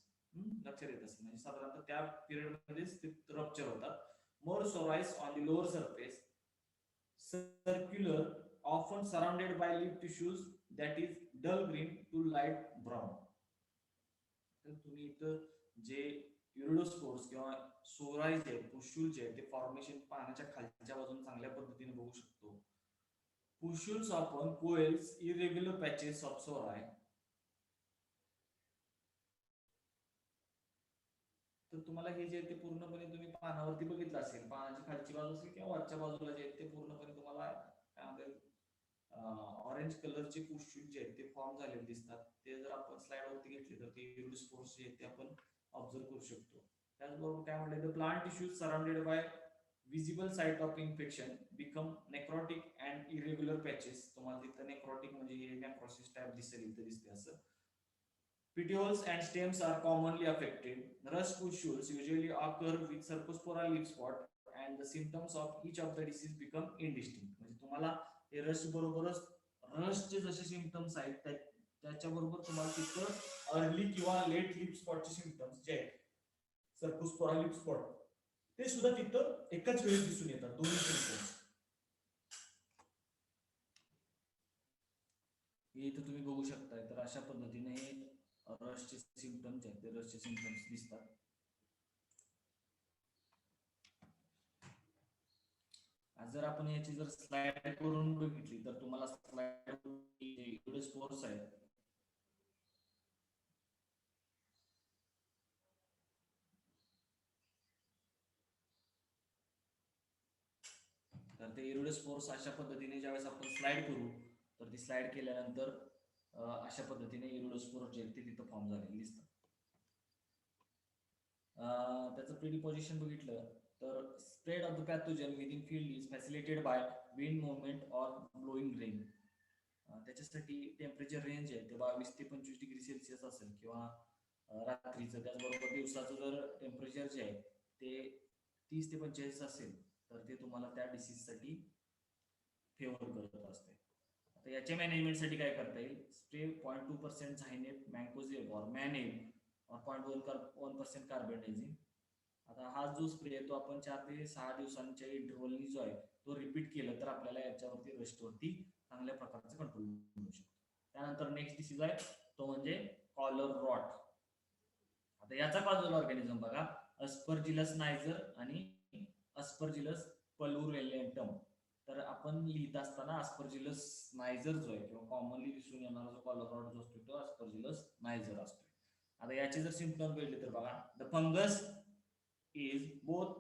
लक्षात येत असेल, म्हणजे साधारणतः त्या period मध्येच ते रप्चर होतात. More psoriasis on the lower surface, circular, often surrounded by leaf tissues that is dull green to light brown. तर तुम्ही इथं जे युरिडोस्पोर्स किंवा सोराइज आहेत, पुष्यूल जे आहेत ते फॉर्मेशन पानाच्या खालच्या बाजून चांगल्या पद्धतीने बघू शकतो. पुष्यूल्स ऑफन कोएल्स इरेग्युलर पॅचेस ऑफ सोराय. तर तुम्हाला हे जे ते पूर्णपणे तुम्ही पानावरती बघितलं असेल, पानाची खालची बाजू असेल किंवा वरच्या बाजूला जे ते पूर्णपणे तुम्हाला काय म्हणतात ऑरेंज कलरचे पुष्यूल जे आहेत ते फॉर्म झालेले दिसतात. ते जर आपण स्लाइड वरती घेतले तर ते युरिडोस्पोर्स जे आहेत ते आपण ऑब्झर्व करू शकतो. त्याचबरोबर काय म्हणलं, the plant tissues surrounded by visible site of infection become necrotic and irregular patches. तुम्हाला तिथं नेक्रोटिक म्हणजे नेक्रोसिस टाइप दिसेल, इथं दिसते असं. Petioles and stems are commonly affected. Rust pustules usually occur with Cercospora leaf spot and the symptoms of each of the disease become indistinct. म्हणजे तुम्हाला हे रस्ट बरोबरच रस्टचे जसे सिम्पटम्स आहेत त्याच्याबरोबर तुम्हाला तिथं अर्ली किंवा लेट लिप स्पॉटचे सिम्पटम्स जे आहेत सर्कोस्पोरा लिप स्पॉट ते सुद्धा तिथं एकाच वेळेस दिसून येतात, दोन्ही सिम्पटम्स. हे इथं तुम्ही बघू शकताय. तर अशा पद्धतीने हे रस्टचे सिम्पटम्स आहेत ते रस्टचे सिम्पटम्स दिसतात. जर आपण याची जर स्लाइड करून बघितली तर तुम्हाला स्लाइड युरिडोस्पोर्स आहेत तर ते युरिडोस्पोर्स अशा पद्धतीने ज्यावेळेस आपण स्लाइड करू तर ती स्लाइड केल्यानंतर अशा पद्धतीने युरिडोस्पोर्स जे ते तिथं फॉर्म झालेले दिसतात. त्याचं प्रिडिपोजिशन बघितलं तर spread of the pathogen within field is फॅसिलिटेड by wind movement or blowing rain. त्याच्यासाठी टेम्परेचर रेंज आहे ते 22 ते 25 डिग्री सेल्सिअस असेल किंवा रात्रीचं. त्याचबरोबर दिवसाचं जर टेम्परेचर जे आहे ते 30 ते 45 असेल तर ते तुम्हाला त्या डिसीजसाठी फेवर करत असते. आता याच्या मॅनेजमेंटसाठी काय करता येईल, स्प्रे 0.2% झायनेट मँकोझेब और मॅनेब और 0.1% कार्बेंडाझिम. आता हा जो स्प्रे आहे तो आपण 4 ते 6 दिवसांच्या इंटरव्हलनी जो आहे तो रिपीट केलं तर आपल्याला याच्यावरती रस्टवरती चांगल्या प्रकारचं कंट्रोल मिळू शकतो. त्यानंतर नेक्स्ट डिसीज आहे तो म्हणजे कॉलर रॉट. आता याचा कॉजल ऑर्गॅनिझम बघा, अस्परजिलस नायझर आणि अस्परजिलस पल्युरेलेंटम. तर आपण लिहित असताना अस्परजिलस नायझर जो आहे किंवा कॉमनली दिसून येणारा जो कॉलर रॉट जो असतो तो अस्परजिलस नायझर असतो. आता याचे जर सिम्पटम बघितले तर बघा, the fungus is both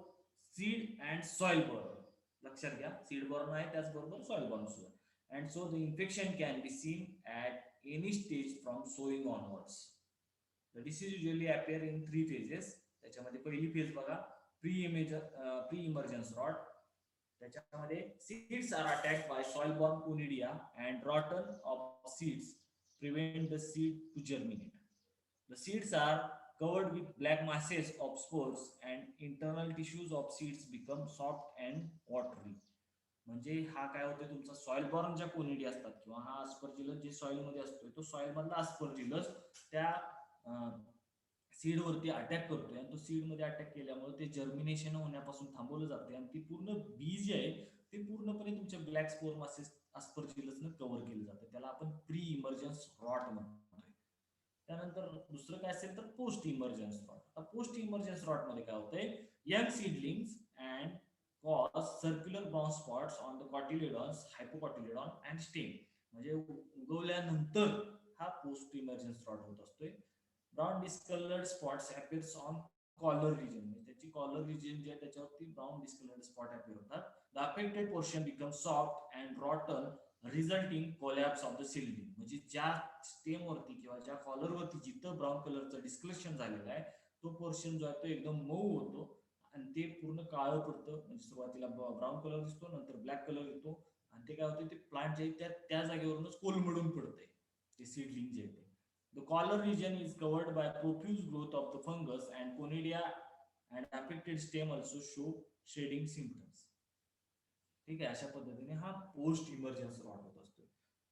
seed and soil borne. लक्षात घ्या, सीड बॉर्न आहे त्याचबरोबर सॉइल बॉर्न सुद्धा. And so the infection can be seen at any stage from sowing onwards. The disease usually appear in 3 phases. त्याच्यामध्ये पहिली phase बघा, pre emergence rot. त्याच्यामध्ये seeds are attacked by soil borne conidia and rotten of seeds prevent the seed to germinate. The seeds are covered with black masses of spores and internal tissues of seeds become soft and watery. म्हणजे हा काय होतं, तुमचा soil born ज्या कोनिडी असतात किंवा हा Aspergillus जे सॉइल मध्ये असतो तो सॉइल मधला अस्परजिलस त्या सीड वरती अटॅक करतोय आणि तो सीड मध्ये अटॅक केल्यामुळे ते जर्मिनेशन होण्यापासून थांबवलं जाते आणि ती पूर्ण बी जे आहे ते पूर्णपणे तुमच्या ब्लॅक स्पोर मासेस अस्परजिलसनं कव्हर केलं जातं. त्याला आपण प्री इमर्जन्स रॉट म्हणतोय. त्यानंतर दुसरं काय असेल तर पोस्ट इमर्जन्स रॉट. आता पोस्ट इमर्जन्स रॉट मध्ये काय होतंय, young seedlings and cause circular brown spots on the cotyledons, hypocotyledon and stem. म्हणजे उगवल्यानंतर हा पोस्ट इमर्जन्स रॉट होत असतोय. Brown discoloured spots appears on collar region. म्हणजे त्याची कॉलर रिजन जे आहे त्याच्यावरती ब्राउन डिस्कलर्ड स्पॉट अपियर होतात. The affected portion become soft and rotten resulting collapse of the seedling. म्हणजे ज्या स्टेम वरती किंवा ज्या कॉलर वरती जिथं ब्राऊन कलरचं डिस्कलेशन झालेलं आहे तो पोर्शन जो आहे तो एकदम मऊ होतो आणि ते पूर्ण काळं पडतं. म्हणजे सुरुवातीला ब्राऊन कलर दिसतो, नंतर ब्लॅक कलर येतो आणि ते काय होतं, ते प्लांट जे आहे त्या जागेवरूनच कोलमडून पडतंय ते सीडलिंग जे आहे. The collar region is covered by profuse growth of the fungus and conidia and affected stem also show shedding symptoms. ठीक आहे, अशा पद्धतीने हा पोस्ट इमर्जन्स रॉट होत असतो.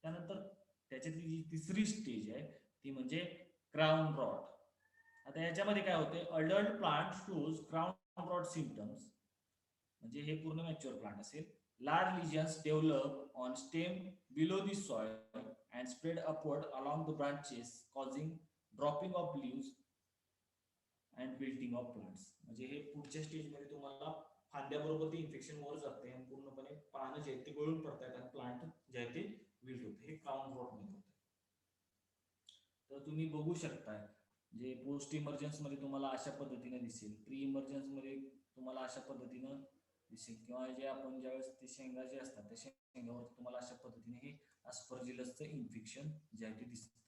त्यानंतर त्याच्यातली जी तिसरी स्टेज आहे ती म्हणजे क्राउन रॉट. आता याच्यामध्ये काय होते, adult plant shows crown rot symptoms. म्हणजे हे पूर्ण मॅच्युअर प्लांट असेल. Large lesions develop on stem below the soil and spread upward along the branches causing dropping of leaves and wilting of plants. म्हणजे हे पुढच्या स्टेज मध्ये तुम्हाला फांद्याबरोबर ते इन्फेक्शन वर जाते आणि पूर्णपणे पानं जे आहेत ते गळून पडतात आणि प्लांट जे आहे ते विल्ट होते. हे क्राउन रॉट मध्ये होते. तर तुम्ही बघू शकता जे पोस्ट इमर्जन्स मध्ये तुम्हाला अशा पद्धतीने दिसेल, प्री इमर्जन्स मध्ये तुम्हाला अशा पद्धतीनं दिसेल किंवा जे आपण ज्यावेळेस ते शेंगा जे असतात त्या शेंगावर तुम्हाला अशा पद्धतीने हे अस्परजिलसचं इन्फेक्शन जे आहे ते दिसतं.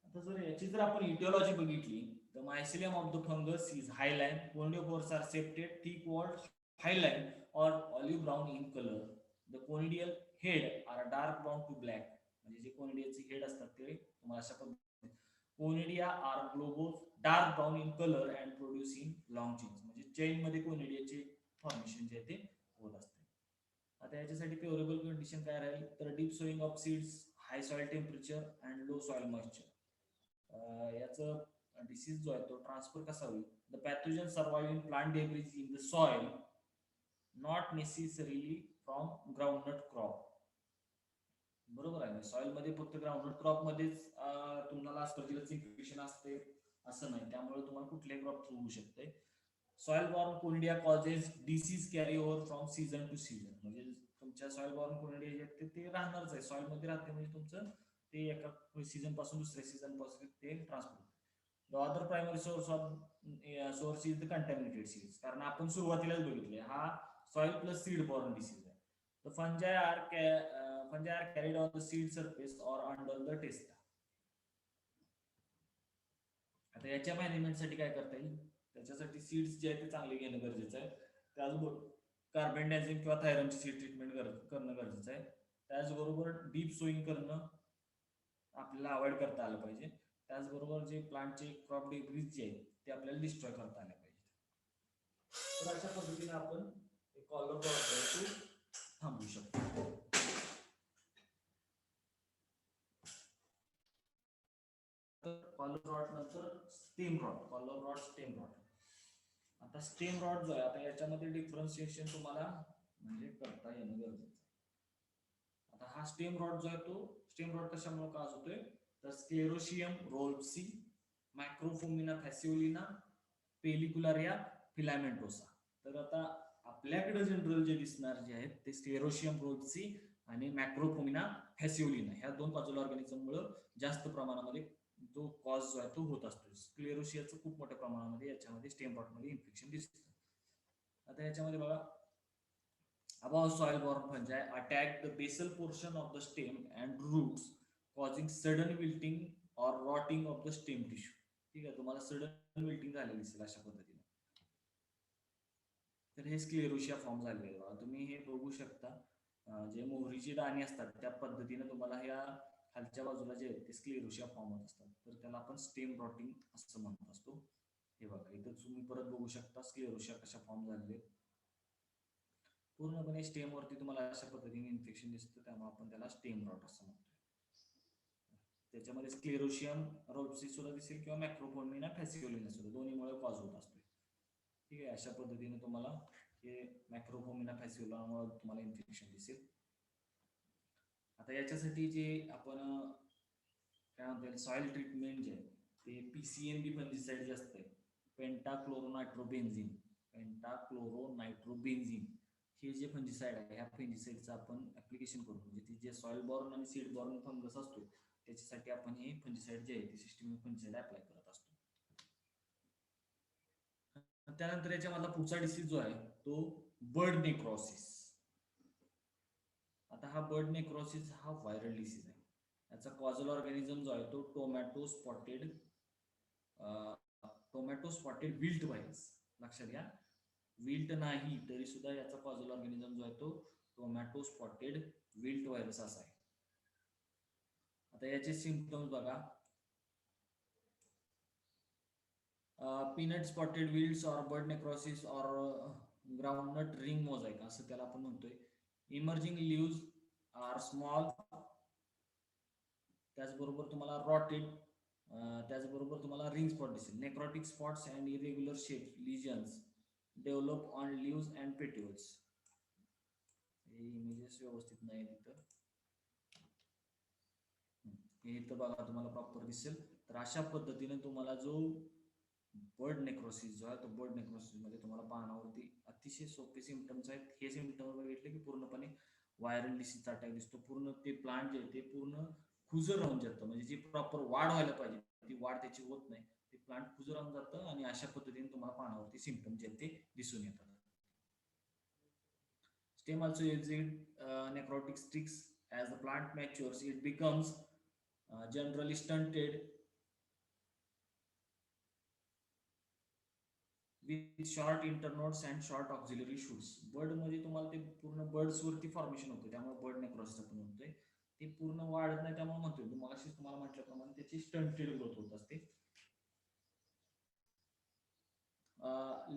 आता जर याची जर आपण इटिओलॉजी बघितली तर mycelium of the fungus is hyaline, conidiophores are septate, thick walled, hyaline और olive brown in colour. The conidial head are dark brown to black. म्हणजे जे कोनिडियाचे हेड असतात ते तुम्हाला अशा पद्धतीने conidia are globose dark brown in colour and producing long chains. म्हणजे चेन मध्ये कोनिडियाचे फॉर्मेशन जे आहे ते होत असते. आता याच्यासाठी फेवरेबल कंडिशन काय राहील तर deep sowing of seeds, high soil temperature and low soil moisture. याचं डिसीज जो आहे तो ट्रान्सफर कसा होईल, the pathogen survive in plant debris in the soil, not necessarily from groundnut crop. बरोबर आहे, सॉइल मध्ये फक्त ग्राउंडनट क्रॉप मध्येच तुम्हाला अस्परजिलस इन्फेक्शन असते असं नाही, त्यामुळे तुम्हाला कुठल्याही क्रॉप होऊ शकते. Soil borne conidia causes disease carry over from season two season. म्हणजे तुमच्या सॉइल बॉर्न कोनिडिया जे ते राहणारच आहे, सॉइल मध्ये राहते म्हणजे तुमचं ते एका सीझन पासून दुसऱ्या सीझन पासून ते transfer. The other primary source is the contaminated seeds. कारण आपण सुरुवातीलाच बघितले हा soil plus seed borne disease आहे. The fungi are carried on the seed surface or under the testa. आता याच्या मॅनेजमेंटसाठी काय करता येईल, त्याच्यासाठी सीड्स जे आहे ते चांगले घेणं गरजेचं आहे. त्याचबरोबर कार्बेंडाझिम किंवा थायरमची सीड ट्रीटमेंट करणं गरजेचं आहे. त्याचबरोबर डीप सोईंग करणं आपल्याला अवॉइड करता आलं पाहिजे. त्याचबरोबर जे प्लांटचे क्रॉप डेब्रिज जे आहे ते आपल्याला डिस्ट्रॉय करता आले पाहिजे. तर अशा पद्धतीने आपण कॉलर रॉड थांबवू शकतो. कॉलर रॉड नंतर stem rot, collar rot, stem rot. आता स्टेम रॉड जो आहे, आता याच्यामध्ये डिफरन्शिएशन तुम्हाला म्हणजे करता येणं गरजेचं. आता हा स्टेम रॉड जो आहे तो स्टेम रॉड कशामुळे काज होतोय, तर स्क्लेरोशियम रोल्प्सी, मायक्रोफोमिना फॅसिओलिना, पेलिक्युलारिया फिलामेंटोसा. तर आता आपल्याकडे जनरल जे दिसणार जे आहेत ते स्क्लेरोशियम रोल्प्सी आणि मॅक्रोफोमिना फॅसिओलिना ह्या दोन बाजूला ऑर्गॅनिझममुळे जास्त प्रमाणामध्ये जो कॉज जो आहे तो होत असतो. स्क्लेरोशियाचं खूप मोठ्या प्रमाणामध्ये याच्यामध्ये स्टेम रॉडमध्ये इन्फेक्शन दिसतं. आता याच्यामध्ये बघा, above soil borne fungi attack the basal portion of the stem and roots causing sudden wilting or rotting of the stem tissue. ठीक आहे, तुम्हाला सडन विल्टिंग झालेली दिसेल अशा पद्धतीने. तर हे स्क्लेरोशिया फॉर्म झालेले आहे बघा, तुम्ही हे बघू शकता. जे मोहरीची दाणी असतात त्या पद्धतीने तुम्हाला ह्या खालच्या बाजूला जे ते स्क्लेरोशिया फॉर्म होत असतात. तर त्याला आपण स्टेम रॉटिंग असं म्हणत असतो. हे बघा इथं तुम्ही परत बघू शकता स्क्लेरोशिया कशा फॉर्म झालेले. पूर्णपणे स्टेम वरती तुम्हाला अशा पद्धतीने इन्फेक्शन दिसतं, त्यामुळे आपण त्याला स्टेम रॉट असं म्हणतो. त्याच्यामध्ये स्क्लेरोशियम रोल्प्सी सुद्धा दिसेल किंवा मॅक्रोफोमिना फॅसिओलिना सुद्धा, दोन्हीमुळे कॉज होत असतो. ठीक आहे, अशा पद्धतीने तुम्हाला हे मॅक्रोफोमिना फॅसिओलिनामुळे तुम्हाला इन्फेक्शन दिसेल. आता याच्यासाठी जे आपण काय म्हणतो सॉइल ट्रीटमेंट जे आहे ते PCNB फंजिसाइड जे असते, पेंटाक्लोरोनायट्रोबेन्झिन, पेंटाक्लोरोनायट्रोबेन्झिन हे जे फंजिसाइड आहे ह्या फंजिसाइडचं आपण ऍप्लिकेशन करू. म्हणजे जे सॉइल बॉर्न आणि सीड बॉर्न फंगस असतो त्याच्यासाठी आपण हे फंजिसाइड जे आहे ते सिस्टम फंजिसाइड अप्लाय करत असतो. त्यानंतर याच्यामधला पुढचा डिसीज जो आहे तो बर्ड नेक्रोसिस. आता हा बर्ड नेक्रोसिस हा व्हायरल डिसीज आहे. याचा कॉझल ऑर्गॅनिझम जो आहे तो टोमॅटो स्पॉटेड विल्ट व्हायरस. लक्षात घ्या, विल्ट नाही तरी सुद्धा याचा कॉझल ऑर्गॅनिझम जो आहे तो टोमॅटो स्पॉटेड विल्ट व्हायरस असा आहे. आता याचे सिम्पटम्स बघा, पीनट स्पॉटेड विल्ट्स और बर्ड नेक्रोसिस और ग्राउंडनट रिंग मोझाइक असं त्याला आपण म्हणतोय. इमर्जिंग लीव्स आर स्मॉल, त्याचबरोबर तुम्हाला रॉटेड, त्याचबरोबर तुम्हाला रिंग स्पॉट दिसेल. Necrotic spots and irregular shape lesions develop on leaves and petioles. हे इमेजेस व्यवस्थित नाही तिथं, हे इथं बघा तुम्हाला प्रॉपर दिसेल. तर अशा पद्धतीने तुम्हाला जो बर्ड नेक्रोसिस जो आहे तो बर्ड नेक्रोसिस मध्ये तुम्हाला पानावरती अतिशय सोपे सिम्पटम्स आहेत. हे सिम्पटम्स बघितले की पूर्णपणे व्हायरल डिसीजचा अटॅक दिसतो. पूर्ण ते प्लांट जे ते पूर्ण खुजर राहून जातं, म्हणजे जी प्रॉपर वाढ व्हायला पाहिजे ती वाढ त्याची होत नाही, ते प्लांट खुजर राहून जातं आणि अशा पद्धतीने तुम्हाला पानावरती सिम्पटम जे ते दिसून येतात. Stem also exhibit necrotic streaks. As the plant matures, it becomes generally stunted with short internodes and short auxiliary shoots. Bird मध्ये तुम्हाला ते पूर्ण बर्ड्स वरती फॉर्मेशन होतं, त्यामुळे बर्ड नेक्रोसिस आपण म्हणतोय. ते पूर्ण वाढत नाही त्यामुळे म्हणतोय तुम्हाला म्हटल्याप्रमाणे त्याची स्टंटेड ग्रोथ होत असते.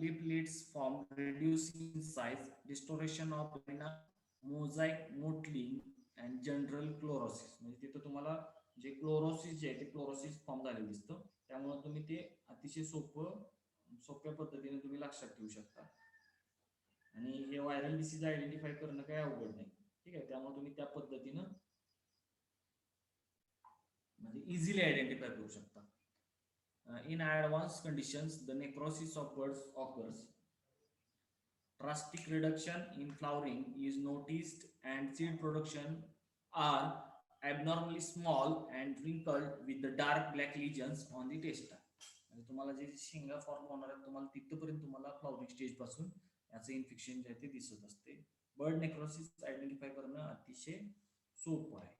Leaflets form, reducing size, distortion of mosaic mottling and general chlorosis. म्हणजे तिथं तुम्हाला जे क्लोरोसिस जे आहे ते क्लोरोसिस फॉर्म झालेलं दिसतं, त्यामुळे तुम्ही ते अतिशय सोप्या पद्धतीने तुम्ही लक्षात ठेवू शकता. आणि हे व्हायरल डिसीज आयडेंटिफाय करणं काही अवघड नाही. ठीक आहे, त्यामुळे तुम्ही त्या पद्धतीनं म्हणजे इझिली आयडेंटिफाय करू शकता. In advanced conditions, the necrosis of birds occurs. Drastic reduction in flowering is noticed and seed production are abnormally small and wrinkled with the dark black lesions on the testa. म्हणजे तुम्हाला जे शेंगा form होणार आहेत तुम्हाला तिथपर्यंत तुम्हाला flowering stage पासून याचं इन्फेक्शन जे आहे ते दिसत असते. बर्ड नेक्रोसिस आयडेंटिफाय करणं अतिशय सोपं आहे.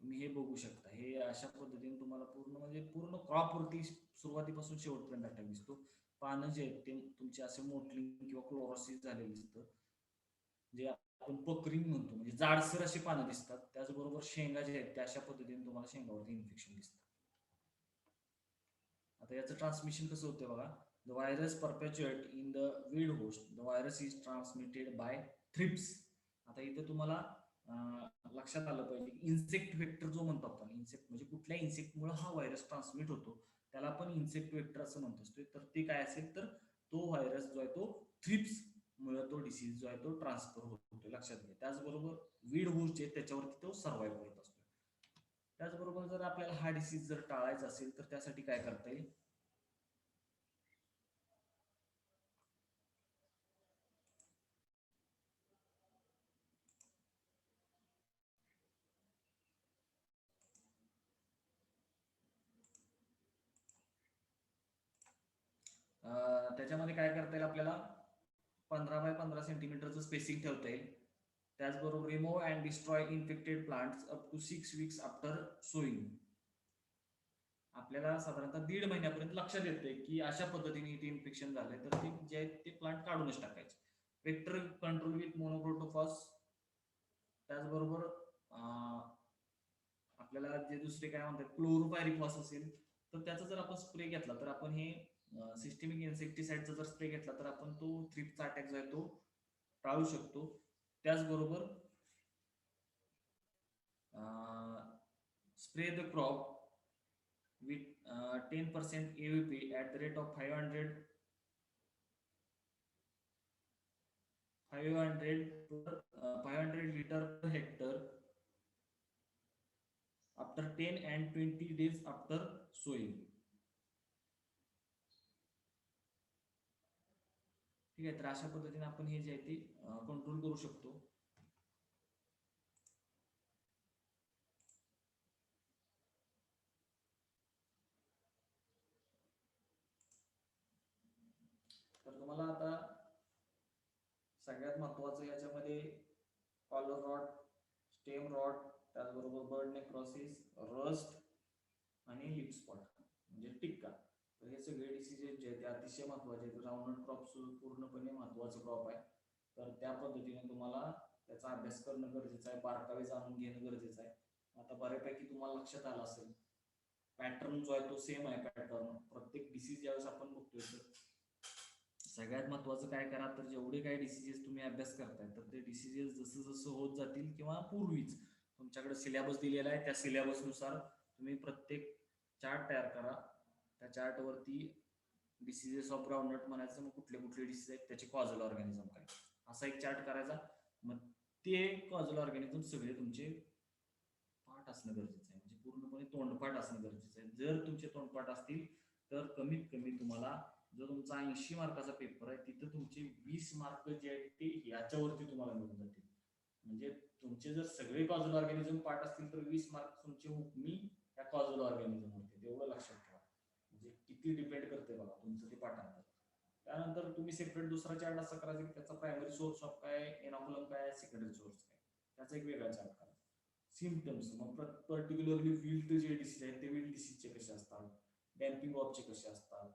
तुम्ही हे बघू शकता. हे अशा पद्धतीने तुम्हाला पूर्ण क्रॉप वरती सुरुवातीपासून शेवटपर्यंत अटॅक दिसतो. पानं जे आहेत ते तुमचे असे मोटलिंग किंवा क्लोरोसिस झालेले दिसतं, जे आपण पकरिंग म्हणतो, म्हणजे जाडसर अशी पानं दिसतात. त्याचबरोबर शेंगा जे आहेत त्या अशा पद्धतीने तुम्हाला शेंगावरती इन्फेक्शन दिसतं. आता याचं ट्रान्समिशन कसं होतं बघा, The virus perpetuate in the weed host. The virus is transmitted by thrips. आता इथे तुम्हाला लक्षात आलं पाहिजे की इन्सेक्ट वेक्टर जो म्हणतो आपण, इन्सेक्ट म्हणजे कुठल्या इन्सेक्टमुळे हा व्हायरस ट्रान्समिट होतो त्याला आपण इन्सेक्ट वेक्टर असं म्हणत असतो. तर ते काय असेल तर तो व्हायरस जो आहे तो थ्रिप्स मुळे तो डिसीज जो आहे तो ट्रान्सफर होतो, लक्षात घ्या. त्याचबरोबर वीड होस्ट जे त्याच्यावरती तो सर्व्हाइव्ह करत असतो. त्याचबरोबर जर आपल्याला हा डिसीज जर टाळायचा असेल तर त्यासाठी काय करता येईल? त्याच्यामध्ये काय करता येईल आपल्याला? 15 बाय 15 सेंटीमीटरचं स्पेसिंग ठेवता येईल. त्याचबरोबर remove and destroy infected plants up to 6 weeks after sowing. आपल्याला साधारणतः 1.5 महिन्यापर्यंत लक्षात येते की अशा पद्धतीने इथे इन्फेक्शन झाले तर ते जे आहेत ते प्लांट काढूनच टाकायचे. Vector control with monocrotophos. त्याचबरोबर आपल्याला जे दुसरे काय म्हणतात क्लोरोपायरिफॉस असेल तर त्याचा जर आपण स्प्रे घेतला तर आपण हे सिस्टेमिक इन्सेक्टिसाइडचा जर स्प्रे घेतला तर आपण तो थ्रिप्सचा अटॅक जो आहे तो टाळू शकतो. त्याचबरोबर spray the crop with 10% AVP at the rate of 500 liter per hectare after 10 and 20 days after sowing. ठीक आहे, तर अशा पद्धतीने आपण हे जे आहे ते कंट्रोल करू शकतो. तर तुम्हाला आता सगळ्यात महत्वाचं याच्यामध्ये कॉलर रॉट, स्टेम रॉट, त्याचबरोबर बर्ड नेक्रॉसिस, रस्ट आणि लिप स्पॉट म्हणजे टिक्का. तर हे सगळे डिसीजेस जे आहेत ते अतिशय महत्वाचे आहेत. ग्राउंडनट क्रॉप पूर्णपणे महत्वाचं क्रॉप आहे. तर त्या पद्धतीने तुम्हाला त्याचा अभ्यास करणं गरजेचं आहे, बारकावे जाणून घेणं गरजेचं आहे. आता बऱ्यापैकी तुम्हाला लक्षात आलं असेल पॅटर्न जो आहे तो सेम आहे. पॅटर्न प्रत्येक डिसीज ज्यावेळेस आपण बघतोय तर सगळ्यात महत्वाचं काय करा तर जेवढे काही डिसीजेस तुम्ही अभ्यास करताय तर ते डिसीजेस जसं जसं होत जातील किंवा पूर्वीच तुमच्याकडे सिलेबस दिलेला आहे त्या सिलेबसनुसार तुम्ही प्रत्येक चार्ट तयार करा. त्या चार्टवरती डिसीजेस ऑफ ग्राउंडनट म्हणायचं, मग कुठले कुठले डिसीज आहेत त्याचे कॉजल ऑर्गॅनिझम काय असा एक चार्ट करायचा. मग ते कॉजल ऑर्गॅनिझम सगळे तुमचे पाठ असणं गरजेचं आहे, म्हणजे पूर्णपणे तोंडपाठ असणं गरजेचं आहे. जर तुमचे तोंडपाठ असतील तर कमीत कमी तुम्हाला जो तुमचा 80 मार्काचा पेपर आहे तिथं तुमचे 20 मार्क जे आहेत ते याच्यावरती तुम्हाला मिळून जातील. म्हणजे तुमचे जर सगळे कॉजल ऑर्गॅनिझम पाठ असतील तर 20 मार्क तुमचे हुकमी त्या कॉजल ऑर्गॅनिझम वरती, तेवढं लक्षात ठेवा. म्हणजे किती डिपेंड करते बघा तुमचं ते पाठांतर. त्यानंतर तुम्ही सेपरेट दुसरा चार्ट असा करायचा की त्याचा प्रायमरी सोर्स ऑफ काय, एनॉकुलम काय, सेकंडरी सोर्स काय, त्याचा एक वेगळा चार्ट करा. सिम्पटम्स, मग पर्टिक्युलरली विल्ड जे डिसीज आहेत ते विल्ड डिसीजचे कसे असतात, डॅम्पिंग ऑफचे कसे असतात,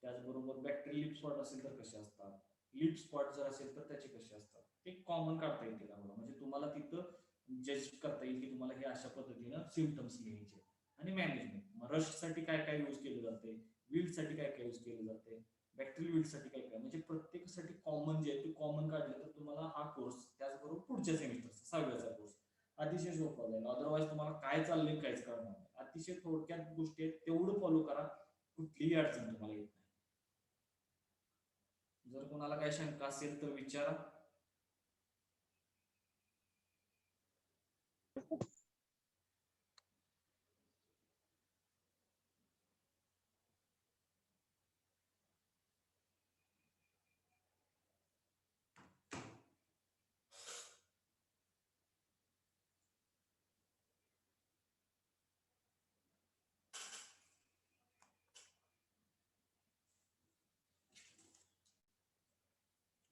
त्याचबरोबर बॅक्टेरियल लिप स्पॉट असेल तर कसे असतात, लिप स्पॉट जर असेल तर त्याचे कसे असतात, ते कॉमन काढता येतील आम्हाला. म्हणजे तुम्हाला तिथं जज करता येईल की तुम्हाला हे अशा पद्धतीनं सिम्पटम्स लिहायचे. आणि मॅनेजमेंट, मग रस्टसाठी काय काय यूज केलं जाते, विल्डसाठी काय काय यूज केलं जाते, बॅक्टेरियल विल्डसाठी काय काय, म्हणजे प्रत्येकासाठी कॉमन जे आहे ते कॉमन काढले तर तुम्हाला हा कोर्स त्याचबरोबर पुढच्या सेमिस्टरचा 6व्याचा कोर्स अतिशय सोपा जाईल. अदरवाईज तुम्हाला काय चाललंय काहीच कळणार नाही. अतिशय थोडक्यात गोष्टी आहेत, तेवढं फॉलो करा, कुठलीही अडचण तुम्हाला येत नाही. जर कोणाला काही शंका असेल तर विचारा.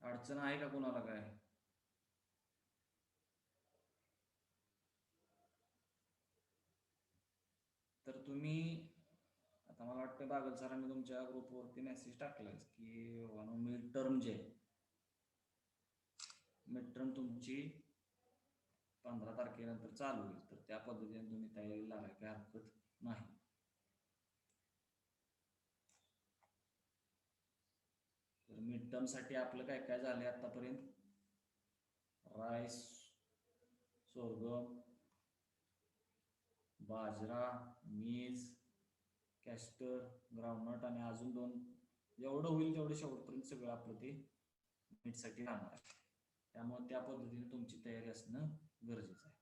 अडचण आहे का कोणाला काय? तर तुम्ही आता मला वाटतं बागल सरांनी तुमच्या ग्रुपवरती मेसेज टाकलाय की मिड टर्म जे मिड टर्म तुमची 15 तारखेनंतर चालू होईल, तर त्या पद्धतीने तुम्ही तयारी लागाय काही हरकत नाही. मिड टर्म साठी आपलं काय काय झालंय आतापर्यंत? राईस, सोरगम, बाजरा, मीज, कॅस्टर, ग्राउंडनट आणि अजून 2. जेवढं होईल तेवढं शेवटपर्यंत सगळं आपलं ते मीटसाठी राहणार आहे. त्यामुळे त्या पद्धतीने तुमची तयारी असणं गरजेचं आहे.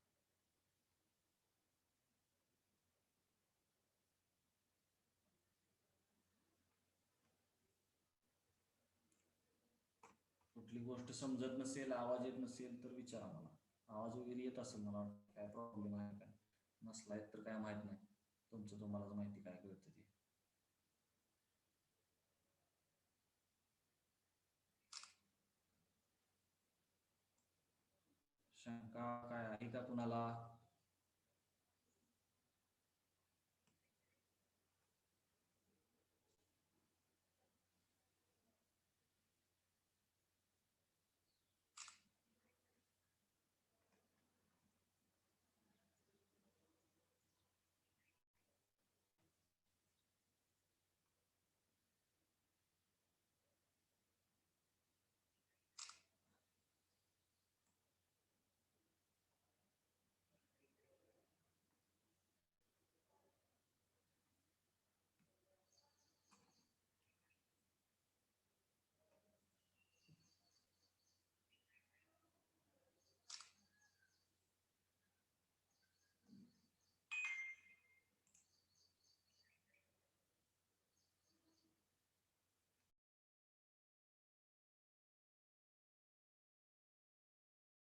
कुठली गोष्ट समजत नसेल, आवाज येत नसेल तर विचारा मला. आवाज वगैरे येत असेल मला वाटतं, काय प्रॉब्लेम आहे का? नसलाय तर काय माहित नाही, तुमचं तुम्हालाच माहिती काय कळतं ते. शंका काय आहे का कुणाला?